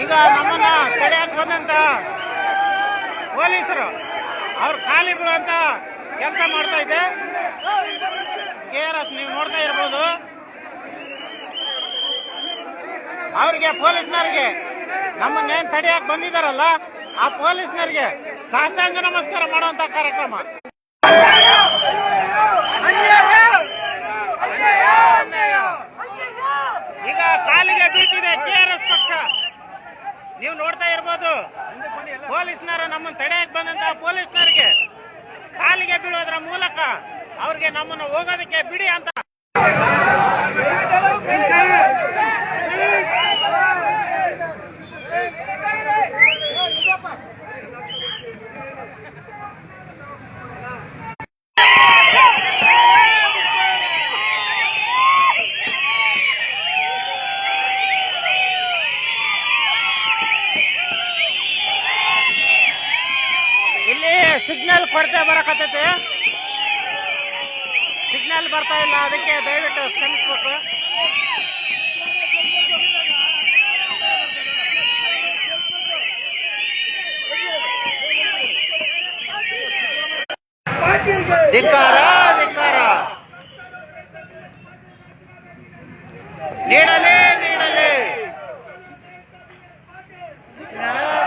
ಈಗ ನಮ್ಮನ್ನ ತಡೆಯಕ್ಕೆ ಬಂದಂತ ಪೊಲೀಸರು ಅವ್ರು ಖಾಲಿ ಬೀಳುವಂತ ಕೆಲಸ ಮಾಡ್ತಾ ಇದೆ. KRS ನೀವು ನೋಡ್ತಾ ಇರ್ಬೋದು. ಅವ್ರಿಗೆ ಪೊಲೀಸ್ನವ್ರಿಗೆ ನಮ್ಮನ್ನೇನು ತಡೆಯಕ್ಕೆ ಬಂದಿದ್ದಾರಲ್ಲ ಆ ಪೊಲೀಸ್ನವ್ರಿಗೆ ಸಾಷ್ಟಾಂಗ ನಮಸ್ಕಾರ ಮಾಡುವಂತ ಕಾರ್ಯಕ್ರಮ. ಈಗ ಕಾಲಿಗೆ ಬೀಳ್ತಿದೆ KRS ಪಕ್ಷ. ನೀವು ನೋಡ್ತಾ ಇರ್ಬೋದು. ಪೊಲೀಸ್ನವರು ನಮ್ಮನ್ನು ತಡೆಯಕ್ಕೆ ಬಂದಂತ ಪೊಲೀಸ್ನವರಿಗೆ ಕಾಲಿಗೆ ಬೀಳೋದ್ರ ಮೂಲಕ ಅವ್ರಿಗೆ ನಮ್ಮನ್ನು ಹೋಗೋದಕ್ಕೆ ಬಿಡಿ ಅಂತ ಸಿಗ್ನಲ್ ಕೊರತೆ ಬರಕತ್ತೈತಿ. ಸಿಗ್ನಲ್ ಬರ್ತಾ ಇಲ್ಲ, ಅದಕ್ಕೆ ದಯವಿಟ್ಟು ಕ್ಷಮಿಸಬೇಕು. ಧಿಕ್ಕಾರ ಧಿಕ್ಕಾರ. ನೀಡಲೇ ನೀಡಲೇ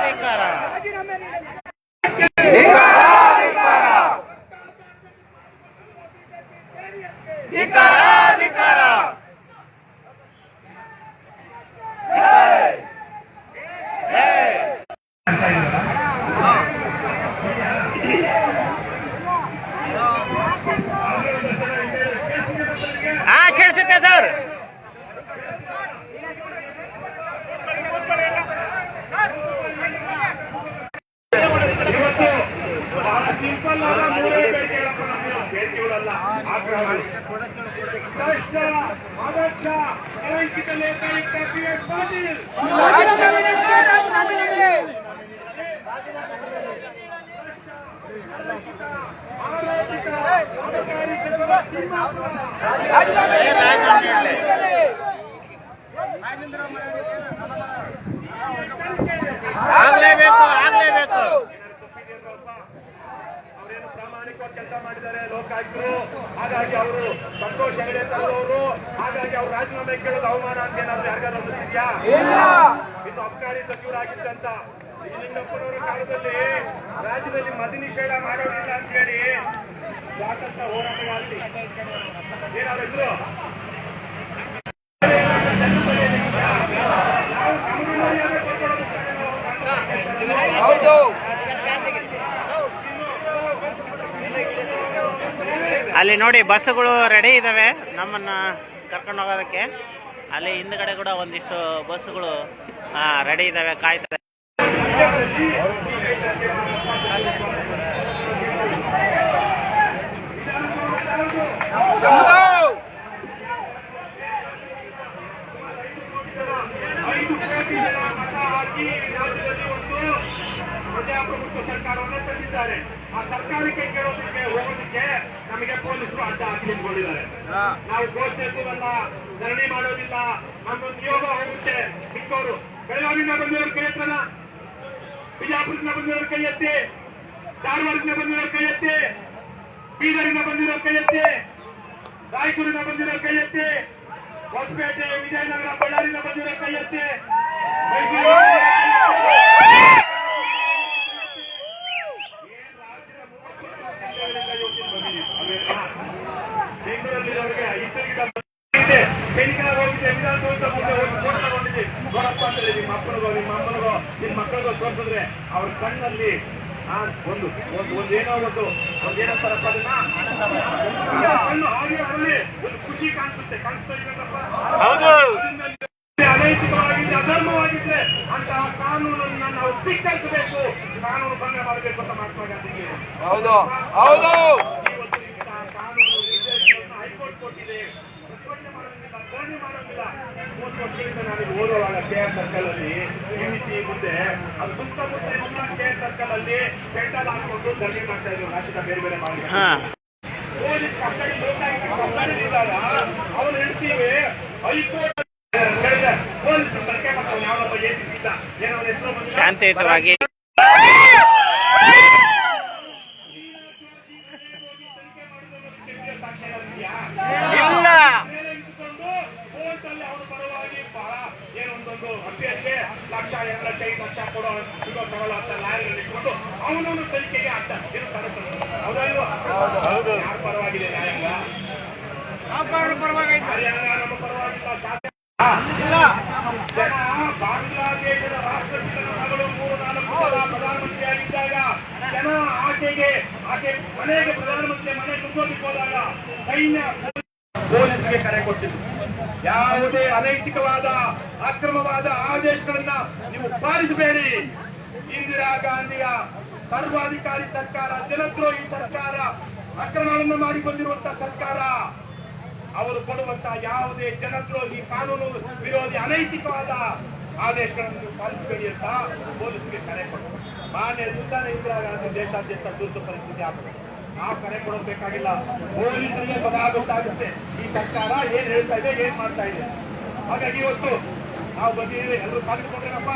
ಧಿಕ್ಕಾರ ಧಿಕ್ಕಾರ ಧಿಕ್ಕಾರ ಧಿಕ್ಕಾರ. ಕೇಳಿಸುತ್ತೆ ಸರ್. ಆಗ್ಲೇಬೇಕು ಆಗ್ಲೇಬೇಕು. ಅವರೇನು ಪ್ರಾಮಾಣಿಕವಾಗಿ ಕೆಲಸ ಮಾಡಿದ್ದಾರೆ ಲೋಕಾಯುಕ್ತರು. ಹಾಗಾಗಿ ಅವರು ಸಂತೋಷ್ ಹೆಗಡೆ ಅವರು, ಹಾಗಾಗಿ ಅವ್ರು ರಾಜೀನಾಮೆ ಕೇಳೋದು ಅವಮಾನ ಅಂತ ಏನಾದ್ರು ಯಾರಿಗಾದ್ರು ಅನ್ನಿಸಿದ್ಯಾ? ಇನ್ನು ಅಬಕಾರಿ ಸಚಿವರಾಗಿದ್ದಂತ ನಿಜಲಿಂಗಪ್ಪನವರ ಕಾಲದಲ್ಲಿ ರಾಜ್ಯದಲ್ಲಿ ಮದ್ಯ ನಿಷೇಧ ಮಾಡೋದಿಲ್ಲ ಅಂತ ಹೇಳಿ ಸ್ವಾತಂತ್ರ್ಯ ಹೋರಾಟಗಾರರು ಏನಾದ್ರು ಇದ್ರು. ಅಲ್ಲಿ ನೋಡಿ ಬಸ್ಸುಗಳು ರೆಡಿ ಇದಾವೆ ನಮ್ಮನ್ನ ಕರ್ಕೊಂಡು ಹೋಗೋದಕ್ಕೆ. ಅಲ್ಲಿ ಹಿಂದ್ಗಡೆ ಕೂಡ ಒಂದಿಷ್ಟು ಬಸ್ಸುಗಳು ರೆಡಿ ಇದಾವೆ, ಕಾಯ್ತದೆ. ಪ್ರಜಾಪ್ರಭುತ್ವ ಸರ್ಕಾರವನ್ನೇ ತಂದಿದ್ದಾರೆ. ಆ ಸರ್ಕಾರಕ್ಕೆ ಕೇಳೋದಕ್ಕೆ ಹೋಗೋದಕ್ಕೆ ನಮಗೆ ಪೊಲೀಸರು ಅಡ್ಡ ಹಾಕಿ ನಿಂತ್ಕೊಂಡಿದ್ದಾರೆ. ನಾವು ಘೋಷಣೆಗಳನ್ನ ಧರಣಿ ಮಾಡೋದಿಲ್ಲ, ನಮ್ಮ ನಿಯೋಗ ಹೋಗುತ್ತೆ. ಸಿಕ್ಕವರು ಬೆಳಗಾವಿಯಿಂದ ಬಂದಿರೋರು ಕೈ ಎತ್ತನ, ಬಿಜಾಪುರದಿಂದ ಬಂದಿರೋರು ಕೈ ಎತ್ತಿ, ಧಾರವಾಡದಿಂದ ಬಂದಿರೋರು ಕೈ ಎತ್ತಿ, ಬೀದರಿಂದ ಬಂದಿರೋರು ಕೈ ಎತ್ತಿ, ರಾಯಚೂರಿನ ಬಂದಿರೋರು ಕೈ ಎತ್ತಿ, ಹೊಸಪೇಟೆ, ವಿಜಯನಗರ, ಬಳ್ಳಾರಿಯಿಂದ ಬಂದಿರೋ ಕೈ ಎತ್ತಿ, ಬೆಂಗಳೂರಲ್ಲಿರೋರಿಗೆ ಇತರಿಗೆ ಸೈನಿಕರ ಹೋಗಿದ್ದೆ ವಿಧಾನಸೌಧ ಮುಂದೆ ಹೋಗಿ ಫೋಟೋ ತಗೊಂಡಿದ್ದೆ. ನೋಡಪ್ಪ ಅಂದ್ರೆ ನಿಮ್ಮ ಅಪ್ಪನಿಗೋ ನಿಮ್ಮ ಅಮ್ಮನಿಗೋ ನಿಮ್ಮ ಮಕ್ಕಳಿಗೋ ತೋರಿಸಿದ್ರೆ ಅವ್ರ ಕಣ್ಣಲ್ಲಿ ಒಂದು ಏನೋ ಒಂದೇನಂತಾರಪ್ಪ ಅದನ್ನ ಕಣ್ಣು ಹಾಗೆ ಅವರಲ್ಲಿ ಒಂದು ಖುಷಿ ಕಾಣಿಸುತ್ತೆ. ಕಾಣಿಸ್ತಾ ಇದೆಯಲ್ಲಪ್ಪ, ಅನೈತಿಕವಾಗಿದ್ರೆ ಅಧರ್ಮವಾಗಿದ್ರೆ ಅಂತಹ ಕಾನೂನನ್ನ ನಾವು ಧಿಕ್ಕರಿಸಬೇಕು, ಕಾನೂನು ಭಂಗ ಮಾಡಬೇಕು ಅಂತ ಮಹಾತ್ಮ ಗಾಂಧಿಗೆ ಕಾನೂನು ನಿರ್ದೇಶನವನ್ನು ಹೈಕೋರ್ಟ್ ಕೊಟ್ಟಿದೆ. ಪ್ರತಿಭಟನೆ ಮಾಡೋದಿಲ್ಲ, ಧರಣಿ ಮಾಡೋದಿಲ್ಲ. 30 ವರ್ಷಗಳಿಂದ ನಾನಿಲ್ಲಿ ಓದುವಾಗ KR ಸರ್ಕಲ್ ಅಲ್ಲಿ PVC ಮುಂದೆ ಅದು ಸುತ್ತಮುತ್ತ ಎಲ್ಲ KR ಸರ್ಕಲ್ ಅಲ್ಲಿ ಪೆಂಡಲ್ ಹಾಕೊಂಡು ಧರಣಿ ಮಾಡ್ತಾ ಇದ್ರು ರಾಜ್ಯದ ಬೇರೆ ಬೇರೆ ಭಾಗಗಳಲ್ಲಿ. ಪೊಲೀಸ್ ಕಸ್ಟಡಿ ಲೋಕಾಯುಕ್ತ ಕಸ್ಟಡಿಲಿದ್ದಾಗ ಹೈಕೋರ್ಟ್ ಪೊಲೀಸರು ತನಿಖೆ ಮಾಡ್ತಾರೆ. ಯಾವನೊಬ್ಬ ಏಸಿದ್ದ ಏನೋ ಹೆಸರು ಶಾಂತಿಯುತವಾಗಿ ಇಲ್ಲ ಕೋರ್ಟಲ್ಲಿ ಅವನ ಪರವಾಗಿ ಬಹಳ ಏನೊಂದೊಂದು ಅಭ್ಯರ್ಥಿ ಲಕ್ಷ 2 ಲಕ್ಷ 5 ಲಕ್ಷ ಕೊಡೋ ಸಿಗೋ ತಗೊಳ್ಳೋ ಅಂತ ಲಾಯರ್ ಇಟ್ಕೊಂಡು ಅವನನ್ನು ತನಿಖೆಗೆ ಆಗ್ತಾ ಏನು ತರುತ್ತದೆ. ಹೌದಲ್ವ? ಯಾರ ಪರವಾಗಿದೆ ನ್ಯಾಯಾಂಗ? ಹರಿಯಾಣ ನಮ್ಮ ಪರವಾಗಿಲ್ಲ. ಜನ ಬಾಂಗ್ಲಾದೇಶದ ರಾಷ್ಟ್ರಪಿತನ ಮಗಳು 3-4 ಸಲ ಪ್ರಧಾನಮಂತ್ರಿಯಾಗಿದ್ದಾಗ ಜನ ಆಕೆ ಮನೆಗೆ ಪ್ರಧಾನಮಂತ್ರಿ ಮನೆ ನುಗ್ಗೋದಕ್ಕೆ ಹೋದಾಗ ಸೈನ್ಯ ಪೊಲೀಸರಿಗೆ ಕರೆ ಕೊಟ್ಟಿದ್ರು. ಯಾವುದೇ ಅನೈತಿಕವಾದ ಅಕ್ರಮವಾದ ಆದೇಶಗಳನ್ನ ನೀವು ಪಾಲಿಸಬೇಡಿ. ಇಂದಿರಾ ಗಾಂಧಿಯ ಸರ್ವಾಧಿಕಾರಿ ಸರ್ಕಾರ, ಜನದ್ರೋಹಿ ಸರ್ಕಾರ, ಅಕ್ರಮಗಳನ್ನು ಮಾಡಿಕೊಂಡಿರುವಂತಹ ಸರ್ಕಾರ. ಅವರು ಕೊಡುವಂತಹ ಯಾವುದೇ ಜನದ್ರೋಹಿ, ಕಾನೂನು ವಿರೋಧಿ, ಅನೈತಿಕವಾದ ಆದೇಶಗಳನ್ನು ನೀವು ಪಾಲಿಸಬೇಡಿ ಅಂತ ಪೊಲೀಸರಿಗೆ ಕರೆ ಕೊಟ್ಟರು. ಮಾನ್ಯ ಸುಲ್ತಾನ ಇಂದಿರಾ ಗಾಂಧಿ ದೇಶಾದ್ಯಂತ ತುರ್ತು ಪರಿಸ್ಥಿತಿ ಆಗುತ್ತೆ. ನಾವು ಕರೆ ಕೊಡಬೇಕಾಗಿಲ್ಲ, ಪೊಲೀಸರಿಗೆ ಗೊತ್ತಾಗುತ್ತೆ ಈ ಸರ್ಕಾರ ಏನ್ ಹೇಳ್ತಾ ಇದೆ, ಏನ್ ಮಾಡ್ತಾ ಇದೆ. ಹಾಗಾಗಿ ಇವತ್ತು ನಾವು ಬಂದಿದ್ದೀವಿ, ಎಲ್ಲರೂ ಕಾಲಿಟ್ಕೊಂಡ್ರೇನಪ್ಪ.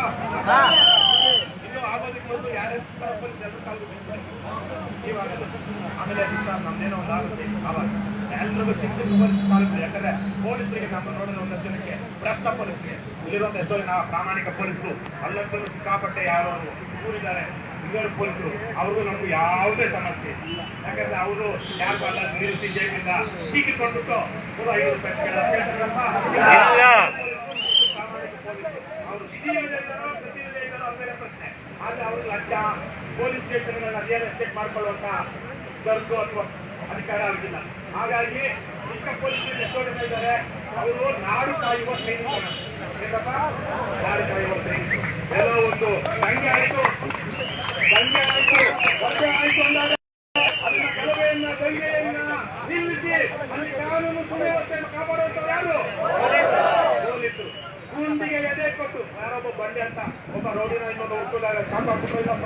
ಇನ್ನು ಆಗೋದಕ್ಕೆ ಮೊದಲು ಯಾರ್ಯಾರು ಎಲ್ಲರೂ ಕಾಲಿಟ್ಕೊಂಡ್ರೆ ಇವಾಗ ಆಮೇಲೆ ನಮ್ದೇನೋ ಒಂದು ಆಗುತ್ತೆ. ಆವಾಗ ಎಲ್ಲರಿಗೂ ಸಿಕ್ಕಿದ್ದು ಯಾಕಂದ್ರೆ ಪೊಲೀಸರಿಗೆ ನಮ್ಮ ನೋಡಿದ್ರೆ ಒಂದಷ್ಟು ಜನಕ್ಕೆ ಭ್ರಷ್ಟ ಪೊಲೀಸರಿಗೆ ಇಲ್ಲಿರುವಂತ ಎಷ್ಟೋ ಜನ ಪ್ರಾಮಾಣಿಕ ಪೊಲೀಸರು ಅಲ್ಲಂತೂ ಸಿಕ್ಕಾಪಟ್ಟೆ ಯಾರು ಊರಿದ್ದಾರೆ ಇವರು ಪೊಲೀಸರು, ಅವ್ರಿಗೂ ನಮ್ಗೂ ಯಾವುದೇ ಸಮಸ್ಯೆ. ಯಾಕಂದ್ರೆ ಅವರು ಯಾರು ಅಲ್ಲ ನಿಲ್ಲಿಸಿ ಜೈಲಿಂದ ಹೀಗಿಟ್ಕೊಂಡ್ಬಿಟ್ಟು 5 ರೂಪಾಯಿ ಕೇಳ್ತಾರಪ್ಪ. ಪ್ರಾಮಾಣಿಕ ಪೊಲೀಸರು ಅವರು ಇದ್ದಾರೋ ಅಂಬೇಲೆ ಪ್ರಶ್ನೆ. ಆದ್ರೆ ಅವರು ಲಂಚ ಪೊಲೀಸ್ ಸ್ಟೇಷನ್ಗಳನ್ನ ರಿಯಲ್ ಎಸ್ಟೇಟ್ ಮಾಡ್ಕೊಳ್ಳುವಂತ ಗರ್ಭು ಅಥವಾ ಅಧಿಕಾರ ಆಗಿಲ್ಲ. ಹಾಗಾಗಿ ಚಿಕ್ಕ ಪೊಲೀಸರು ಎಷ್ಟೋ ಜನ ಇದ್ದಾರೆ, ಅವರು ನಾಡು ಕಾಯುವ ಸೈನಿಕರು. ಏನಪ್ಪ ನಾಡು ಕಾಯುವ ಸೈನಿಕರು. ಎಲ್ಲೋ ಒಂದು ದಂಗೆ ಆಯ್ತು ಒಳ್ಳೆ ಆಯ್ತು ಅಂದಾಗ ಅದನ್ನ ಗಲಭೆಯನ್ನ ದಂಗೆಯನ್ನ ನಿಲ್ಲಿಸಿ ಅಲ್ಲಿ ಕಾನೂನು ಸುವ್ಯವಸ್ಥೆಯನ್ನು ಕಾಪಾಡುವಂತವ್ರು ಯಾರು? ಪೊಲೀಸರು. ಗುಂಡಿಗೆ ಎದೆ ಕೊಟ್ಟು ಯಾರೊಬ್ಬ ಬಂಡೆ ಅಂತ ಒಬ್ಬ ರೋಡಿನ ಇನ್ನೊಂದು ಹುಟ್ಟುದಾಗ ಸಾಕಾಗ್ಬಿಟ್ಟು ಇಲ್ಲಪ್ಪ.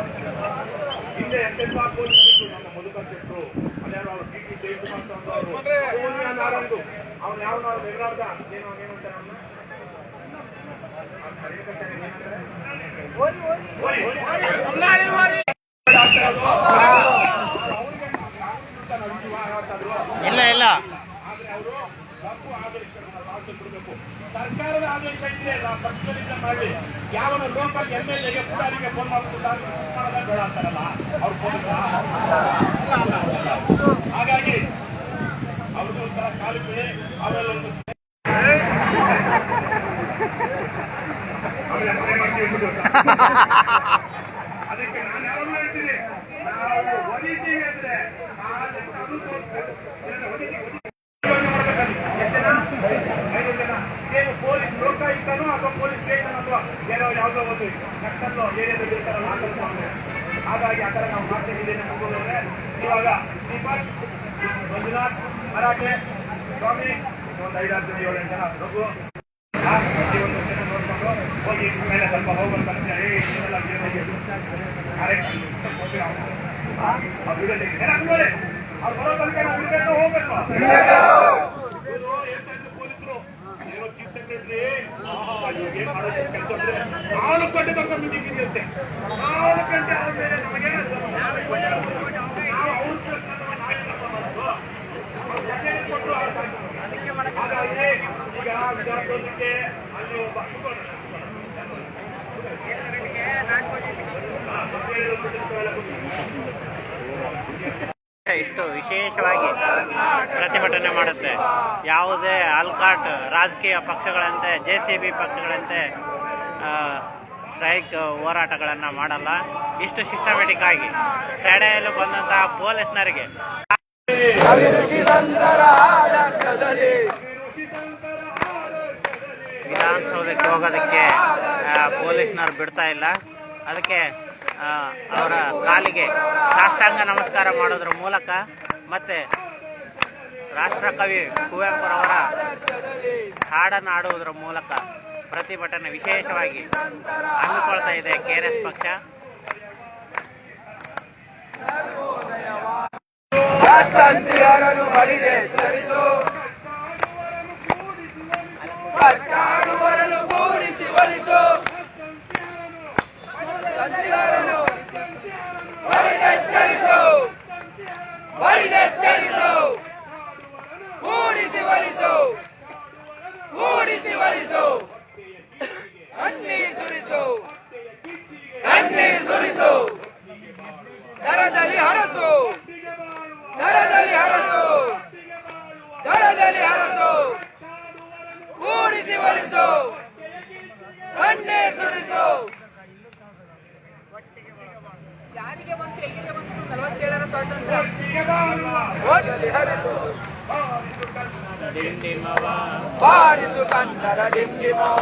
ಹಿಂದೆ ಎಂತೆಂತ ಪೊಲೀಸರು ನಮ್ಮ ಮಧುಕರ್ ಶೆಟ್ಟರು, ಅಲ್ಲಾರು ಅವರು ಟಿ ಜಯಕುಮಾರ್ ಅವರು ನಾರಂದು ಅವ್ನು ಯಾವ ನಾವು ಎದುರಾಡ್ದ ಏನೋ ಏನಂತಾರೆ ಅವನ್ನ ಇಲ್ಲ ಇಲ್ಲ. ಆದ್ರೆ ಅವರು ತಪ್ಪು ಆದೇಶಗಳನ್ನು ಪಾಲಿಸಬೇಕು. ಸರ್ಕಾರದ ಆದೇಶ ಇದೆ, ಪಕ್ಷದಿಂದ ಮಾಡಲಿ. ಯಾವನ ಲೋಕಲ್ MLA ಪುಟಾರಿಗೆ ಫೋನ್ ಮಾಡ್ಬಿಟ್ಟು ಬೇಡ ಅಂತಾರಲ್ಲ ಅವ್ರು ಪೊಲೀಸ. ಹಾಗಾಗಿ ಅವ್ರದ್ದು ಒಂಥರ ಕಾಲು ಬಿಡಿ. ಆಮೇಲೆ ಒಂದು ಅದಕ್ಕೆ ನಾನು ಯಾವಾಗಲೂ ಹೇಳ್ತೀನಿ, ನಾವು ಹೊಡಿತೀವಿ ಅಂದ್ರೆ ಏನು ಪೊಲೀಸ್ ಲೋಕಾಯುಕ್ತನೋ ಅಥವಾ ಪೊಲೀಸ್ ಸ್ಟೇಷನ್ ಅಥವಾ ಏನೋ ಯಾವುದೋ ಒಂದು ನಕ್ಸಲ್ಲೋ ಏನೇನು ಇರ್ತಾರಲ್ಲ ಹಾಕಲ್ಸ್ಕೊಂಡ್ರೆ. ಹಾಗಾಗಿ ಆ ಥರ ನಾವು ಮಾಡ್ತಾ ಇದ್ದೇನೆ. ಮುಗಿದೋದ್ರೆ ಇವಾಗ ದೀಪಕ್, ಮಂಜುನಾಥ್, ಮರಾಠೆ, ಸ್ವಾಮಿ, ಒಂದು 5-6 ಜನ 7-8 ಜನ ರಘು ಒಂದು ಜನ ನೋಡ್ಕೊಂಡು ಹೋಗಿ ಮೇಲೆ ಸ್ವಲ್ಪ ಹೋಗ್ಬೇಕು ಅಂತ ಹೇಳಿ ಇದೆಲ್ಲ ಅವ್ರು ಬರೋ ತನಕ ಹುಡುಗಟ್ಟು ಹೋಗ್ಬೇಕು. ಪೊಲೀಸರು ಏನೋ ಚೀಫ್ ಸೆಕ್ರೆಟರಿ ಏನ್ ಮಾಡೋದು ಕೆಲಸ ಅಂದ್ರೆ 4 ಗಂಟೆ ತನಕ ಮೀಟಿಂಗ್ ಇದೆಯಂತೆ. 4 ಗಂಟೆ ಆದ್ಮೇಲೆ ನಮಗೆ ಕೊಟ್ಟು ಹಾಗಾಗಿ ಈಗ ವಿಚಾರಿಸೋದಕ್ಕೆ ಅಲ್ಲಿ ಒಬ್ಬ ಇಷ್ಟು ವಿಶೇಷವಾಗಿ ಪ್ರತಿಭಟನೆ ಮಾಡುತ್ತೆ. ಯಾವುದೇ ಅಲ್ಕಾಟ್ ರಾಜಕೀಯ ಪಕ್ಷಗಳಂತೆ JCB ಪಕ್ಷಗಳಂತೆ ಸ್ಟ್ರೈಕ್ ಹೋರಾಟಗಳನ್ನು ಮಾಡಲ್ಲ. ಇಷ್ಟು ಸಿಸ್ಟಮೆಟಿಕ್ ಆಗಿ ತಡೆಯಲು ಬಂದಂತಹ ಪೊಲೀಸ್ನರಿಗೆ ವಿಧಾನಸೌಧಕ್ಕೆ ಹೋಗೋದಕ್ಕೆ ಪೊಲೀಸ್ನವ್ರು ಬಿಡ್ತಾ ಇಲ್ಲ. ಅದಕ್ಕೆ ಅವರ ಕಾಲಿಗೆ ಸಾಷ್ಟಾಂಗ ನಮಸ್ಕಾರ ಮಾಡೋದ್ರ ಮೂಲಕ ಮತ್ತೆ ರಾಷ್ಟ್ರಕವಿ ಕುವೆಂಪುರವರ ಹಾಡನ್ನು ಹಾಡುವುದರ ಮೂಲಕ ಪ್ರತಿಭಟನೆ ವಿಶೇಷವಾಗಿ ಹಮ್ಮಿಕೊಳ್ತಾ ಇದೆ KRS ಪಕ್ಷ. ದೇಶದಲ್ಲಿ ಹರಸು, ಕೂಡಿಸಿ ಒಲಿಸು, ಕಣ್ಣೀರ್ ಸುರಿಸು. ಯಾರಿಗೆ ಬಂತು, ಎಲ್ಲಿಗೆ ಬಂತು 47ರ ಸ್ವಾತಂತ್ರ್ಯ? ಓಟಲ್ಲಿ ಹರಿಸು, ಬಾರಿಸು ಕನ್ನಡ ಡಿಂಡಿಮವ.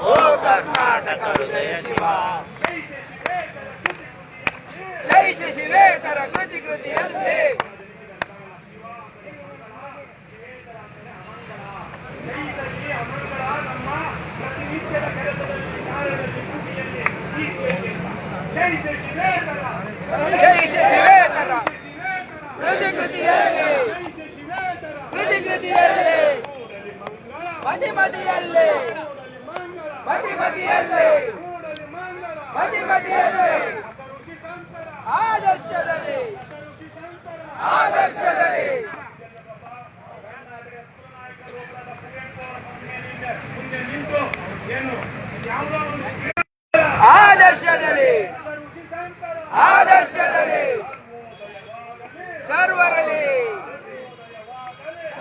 ಓ ಕರ್ನಾಟಕ ಹೃದಯ ಶಿವ. ಜೈ ಶಿವೇತರ ಕೃತಿ ಕೃತಿಯಲ್ಲಿ ಜೈ ಶಿವೇತರ ಕೃತಿ ಕೃತಿಯಲ್ಲಿ ಕೃತಿ ಕೃತಿಯಲ್ಲಿ ಮದಿ ಮದಿಯಲ್ಲಿ ಮದಿ ಮದಿಯಲ್ಲಿ ಮದಿ ಮದಿಯಲ್ಲಿ ಆದರ್ಶದಲ್ಲಿ ಆದರ್ಶದಲ್ಲಿ ಆದರ್ಶದಲ್ಲಿ ಆದರ್ಶದಲ್ಲಿ ಸರ್ವರಲ್ಲಿ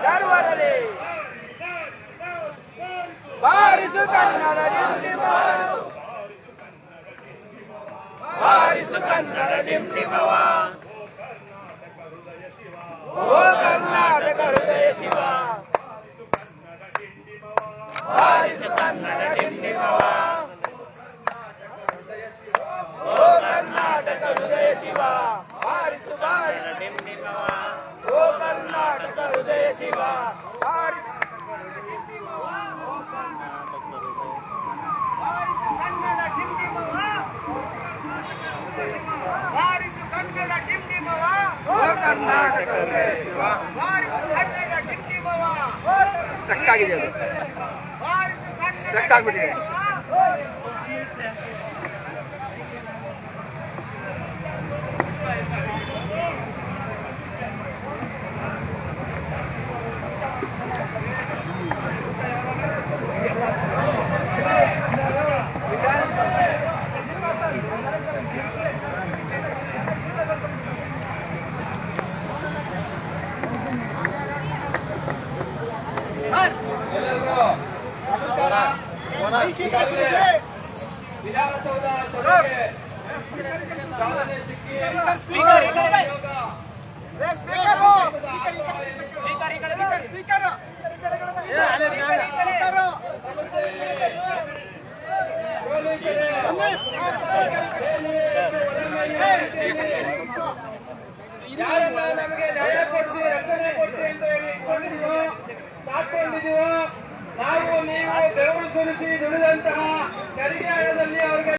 ಸರ್ವರಲ್ಲಿ ಬಾರಿಸು ಕನ್ನಡ ಡಿಂಡಿಮವ, ಬಾರಿಸು ಕನ್ನಡ ಡಿಂಡಿಮವ. ಓ ಕರ್ನಾಟಕ ಹೃದಯ ಶಿವ, ಬಾರಿಸು ಕನ್ನಡ ಡಿಂಡಿಮವ. ಓ ಕರ್ನಾಟಕ ಹೃದಯ ಶಿವ, ಬಾರಿಸು ಬಾರಿಸು ಡಿಂಡಿಮವ. ಓ ಕರ್ನಾಟಕ ಹೃದಯ ಶಿವ, ಬಾರಿಸು ಕನ್ನಡ ಡಿಂಡಿಮವ, ಬಾರಿಸು ಕನ್ನಡ ಡಿಂಡಿಮವ. ಓ ಕರ್ನಾಟಕ ಹೃದಯ ಶಿವ, ಬಾರಿಸು ಕನ್ನಡ ಡಿಂಡಿಮವ. ಸ್ಟಕ್ ಆಗಿದೆ, ಅದು ಸ್ಟಕ್ ಆಗ್ಬಿಟ್ಟಿದೆ. ಯಾರನ್ನ ನಮಗೆ ನ್ಯಾಯ ಕೊಡ್ತೀವಿ, ರಕ್ಷಣೆ ಕೊಡ್ತೀವಿ ಅಂತ ಹೇಳಿ ಇಟ್ಕೊಂಡಿದೀವೋ, ಸಾಕೊಂಡಿದೀವೋ, ನಾವು ನೀವು ಬೆವರು ಸುರಿಸಿ ದುಡಿದಂತಹ ತೆರಿಗೆ ಹಣದಲ್ಲಿ ಅವರಿಗೆ